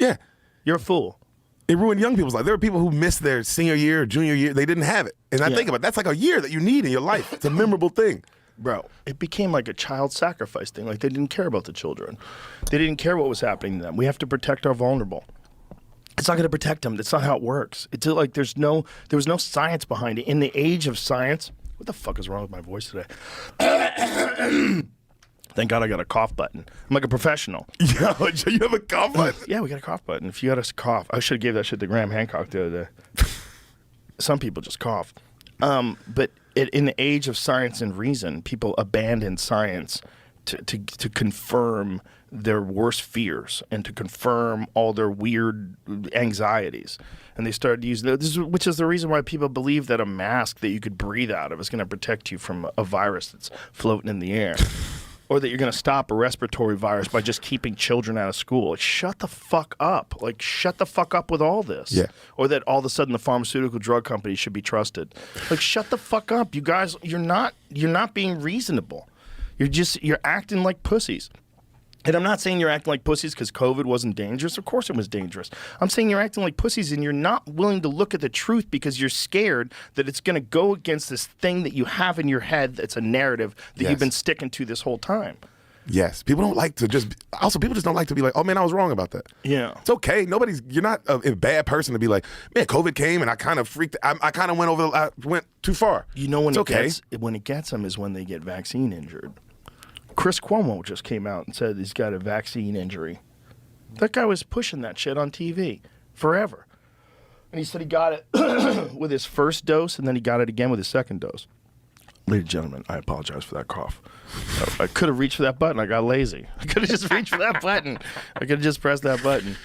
Yeah. You're a fool. It ruined young people's life. There are people who missed their senior year or junior year. They didn't have it. And I think about it, that's like a year that you need in your life. It's a memorable thing. Bro, it became like a child sacrifice thing. Like they didn't care about the children. They didn't care what was happening to them. We have to protect our vulnerable. It's not going to protect them. That's not how it works. It's like there was no science behind it. In the age of science, what the fuck is wrong with my voice today? Thank God I got a cough button. I'm like a professional. Yo, you have a cough button? Yeah, we got a cough button. If you got a cough, I should have gave that shit to Graham Hancock the other day. Some people just cough. But in the age of science and reason, people abandon science to confirm their worst fears and to confirm all their weird anxieties. And they started using which is the reason why people believe that a mask that you could breathe out of is going to protect you from a virus that's floating in the air. Or that you're going to stop a respiratory virus by just keeping children out of school. Like, shut the fuck up. Like, shut the fuck up with all this. Yeah. Or that all of a sudden the pharmaceutical drug companies should be trusted. Like, shut the fuck up. You guys, you're not being reasonable. You're acting like pussies. And I'm not saying you're acting like pussies because COVID wasn't dangerous. Of course it was dangerous. I'm saying you're acting like pussies and you're not willing to look at the truth because you're scared that it's going to go against this thing that you have in your head that's a narrative that you've been sticking to this whole time. Yes. People don't like to people just don't like to be like, oh man, I was wrong about that. Yeah. It's okay. You're not a bad person to be like, man, COVID came and I kind of freaked, I kind of went too far. You know when it's when it gets them is when they get vaccine injured. Chris Cuomo just came out and said he's got a vaccine injury. That guy was pushing that shit on TV forever. And he said he got it with his first dose and then he got it again with his second dose. Ladies and gentlemen, I apologize for that cough. I could have reached for that button. I got lazy. I could have just reached for that button. I could have just pressed that button.